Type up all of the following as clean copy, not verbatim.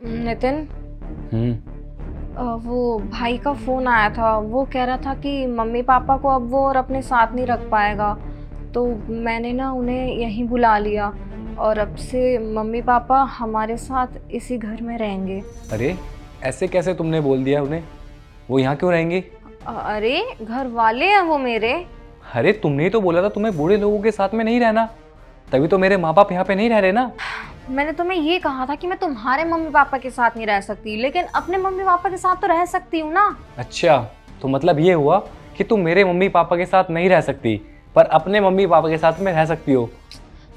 नितिन, हम्म। वो भाई का फोन आया था। वो कह रहा था कि मम्मी पापा को अब वो और अपने साथ नहीं रख पाएगा, तो मैंने ना उन्हें यहीं बुला लिया और अब से मम्मी पापा हमारे साथ इसी घर में रहेंगे। अरे ऐसे कैसे तुमने बोल दिया उन्हें? वो यहाँ क्यों रहेंगी? अरे घर वाले हैं वो मेरे। अरे तुमने ही तो बोला था तुम्हें बूढ़े लोगों के साथ में नहीं रहना, तभी तो मेरे माँ बाप यहाँ पे नहीं रह रहे ना। मैंने तुम्हें ये कहा था कि मैं तुम्हारे मम्मी पापा के साथ नहीं रह सकती, लेकिन अपने मम्मी पापा के साथ तो रह सकती हूँ ना। अच्छा, तो मतलब ये हुआ कि तुम मेरे मम्मी पापा के साथ नहीं रह सकती पर अपने मम्मी पापा के साथ में रह सकती हो।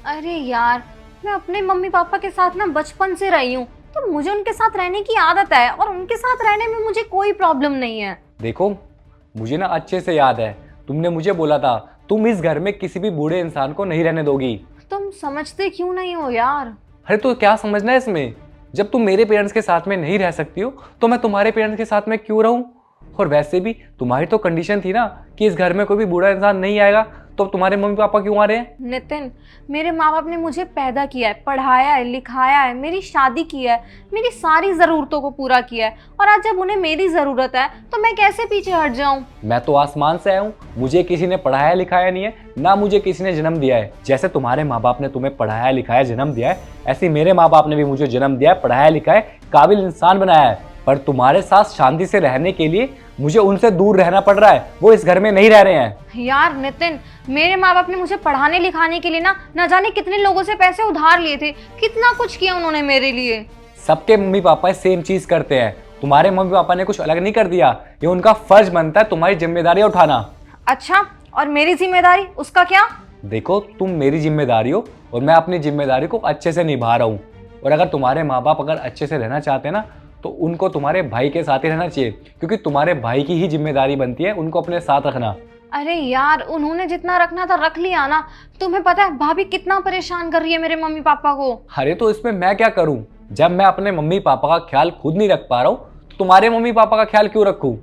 अरे यार, मैं अपने मम्मी पापा के साथ ना बचपन से रही हूँ, तो मुझे उनके साथ रहने की आदत है और उनके साथ रहने में मुझे कोई प्रॉब्लम नहीं है। देखो, मुझे ना अच्छे से याद है, तुमने मुझे बोला था तुम इस घर में किसी भी बूढ़े इंसान को नहीं रहने दोगी। तुम समझते क्यों नहीं हो यार? अरे तो क्या समझना है इसमें? जब तुम मेरे पेरेंट्स के साथ में नहीं रह सकती हो तो मैं तुम्हारे पेरेंट्स के साथ में क्यों रहूं? और वैसे भी तुम्हारी तो कंडीशन थी ना कि इस घर में कोई भी बूढ़ा इंसान नहीं आएगा, तो तुम्हारे मम्मी पापा क्यों आ रहे हैं? नितिन, मेरे माँ बाप ने मुझे पैदा किया है, पढ़ाया है, लिखाया है, मेरी शादी की है, मेरी सारी ज़रूरतों को पूरा किया है, और आज जब उन्हें मेरी ज़रूरत है तो मैं कैसे पीछे हट जाऊं? मैं तो आसमान से आया हूँ, मुझे किसी ने पढ़ाया लिखाया नहीं है, ना मुझे किसी ने जन्म दिया है। जैसे तुम्हारे माँ बाप ने तुम्हें पढ़ाया लिखाया जन्म दिया है, ऐसे मेरे माँ बाप ने भी मुझे जन्म दिया है, पढ़ाया लिखाया काबिल इंसान बनाया है। पर तुम्हारे साथ शांति से रहने के लिए मुझे उनसे दूर रहना पड़ रहा है, वो इस घर में नहीं रह रहे हैं। यार नितिन, मेरे माँ बाप ने मुझे पढ़ाने लिखाने के लिए ना जाने कितने लोगों से पैसे उधार लिए थे, कितना कुछ किया उन्होंने मेरे लिए। सबके मम्मी पापा सेम चीज करते हैं, तुम्हारे मम्मी पापा ने कुछ अलग नहीं कर दिया। ये उनका फर्ज बनता है तुम्हारी जिम्मेदारी उठाना। अच्छा, और मेरी जिम्मेदारी उसका क्या? देखो, तुम मेरी जिम्मेदारी हो और मैं अपनी जिम्मेदारी को अच्छे से निभा रहा हूँ। और अगर तुम्हारे माँ बाप अगर अच्छे से रहना चाहते हैं ना, तो उनको तुम्हारे भाई के साथ ही रहना चाहिए, क्योंकि तुम्हारे भाई की ही जिम्मेदारी बनती है उनको अपने साथ रखना। अरे यार, उन्होंने जितना रखना था रख लिया ना। तुम्हें पता है भाभी कितना परेशान कर रही है मेरे मम्मी पापा को। अरे तो इसमें मैं क्या करूं? जब मैं अपने मम्मी पापा का ख्याल खुद नहीं रख पा रहा हूं, तो तुम्हारे मम्मी पापा का ख्याल क्यों रखूं?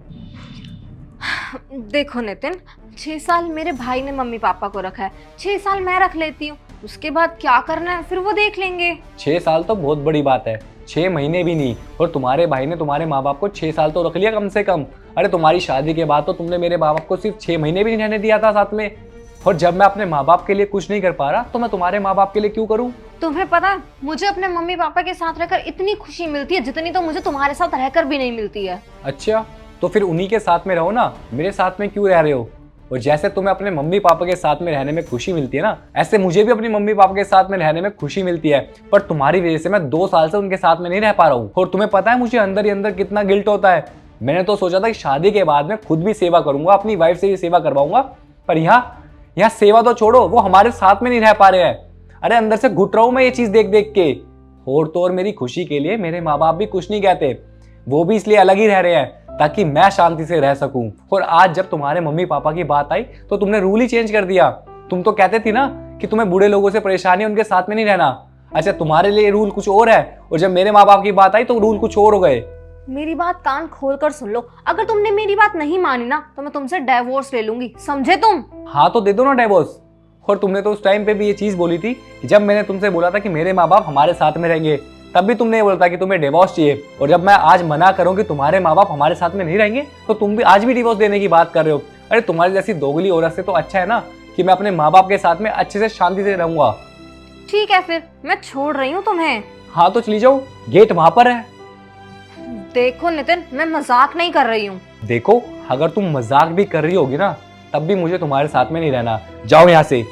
देखो नितिन, 6 साल मेरे भाई ने मम्मी पापा को रखा है, 6 साल मैं रख लेती हूँ, उसके बाद क्या करना है फिर वो देख लेंगे। 6 साल तो बहुत बड़ी बात है, 6 महीने भी नहीं। और तुम्हारे भाई ने तुम्हारे माँ बाप को 6 साल तो रख लिया कम से कम। अरे तुम्हारी शादी के बाद तो तुमने मेरे माँ बाप को सिर्फ 6 महीने भी नहीं रहने दिया था साथ में। और जब मैं अपने माँ बाप के लिए कुछ नहीं कर पा रहा, तो मैं तुम्हारे माँ बाप के लिए क्यों करूँ? तुम्हें पता है, मुझे अपने मम्मी पापा के साथ रहकर इतनी खुशी मिलती है जितनी तो मुझे तुम्हारे साथ रहकर भी नहीं मिलती है। अच्छा, तो फिर उन्हीं के साथ में रहो ना, मेरे साथ में क्यों रह रहे हो? और जैसे तुम्हें अपने मम्मी पापा के साथ में रहने में खुशी मिलती है ना, ऐसे मुझे भी अपनी मम्मी पापा के साथ में रहने में खुशी मिलती है। पर तुम्हारी वजह से मैं 2 साल से उनके साथ में नहीं रह पा रहा हूँ। और तुम्हें पता है मुझे अंदर ही अंदर कितना गिल्ट होता है। मैंने तो सोचा था कि शादी के बाद में खुद भी सेवा करूंगा, अपनी वाइफ से भी सेवा करवाऊंगा, पर यहाँ सेवा तो छोड़ो, वो हमारे साथ में नहीं रह पा रहे हैं। अरे अंदर से घुट रहा हूँ मैं ये चीज देख देख के। और तो और मेरी खुशी के लिए मेरे माँ बाप भी कुछ नहीं कहते, वो भी इसलिए अलग ही रह रहे हैं ताकि मैं शांति से रह सकूं। और आज जब तुम्हारे मम्मी पापा की बात आई तो तुमने रूल ही चेंज कर दिया। तुम तो कहते थी ना कि तुम्हें बूढ़े लोगों से परेशानी, उनके साथ में नहीं रहना। अच्छा, तुम्हारे लिए रूल कुछ और है, और जब मेरे माँ बाप की बात आई तो रूल कुछ और हो गए। मेरी बात कान खोल कर सुन लो, अगर तुमने मेरी बात नहीं मानी ना तो मैं तुमसे डिवोर्स ले लूंगी, समझे तुम? हाँ तो दे दो ना डिवोर्स। और तुमने तो उस टाइम पे भी ये चीज बोली थी कि जब मैंने तुमसे बोला था कि मेरे माँ बाप हमारे साथ में रहेंगे, तब भी तुमने ये बोला था कि तुम्हें डिवोर्स चाहिए। और जब मैं आज मना करूं कि तुम्हारे माँ बाप हमारे साथ में नहीं रहेंगे, तो तुम भी आज भी डिवोर्स देने की बात कर रहे हो। अरे तुम्हारी जैसी दोगली औरत से तो अच्छा है ना कि मैं अपने माँ बाप के साथ में अच्छे से शांति से रहूंगा। ठीक है, फिर मैं छोड़ रही हूँ तुम्हें। हाँ तो चली जाओ, गेट वहां पर है। देखो नितिन, मैं मजाक नहीं कर रही हूँ। देखो, अगर तुम मजाक भी कर रही होगी ना, तब भी मुझे तुम्हारे साथ में नहीं रहना। जाओ यहाँ से।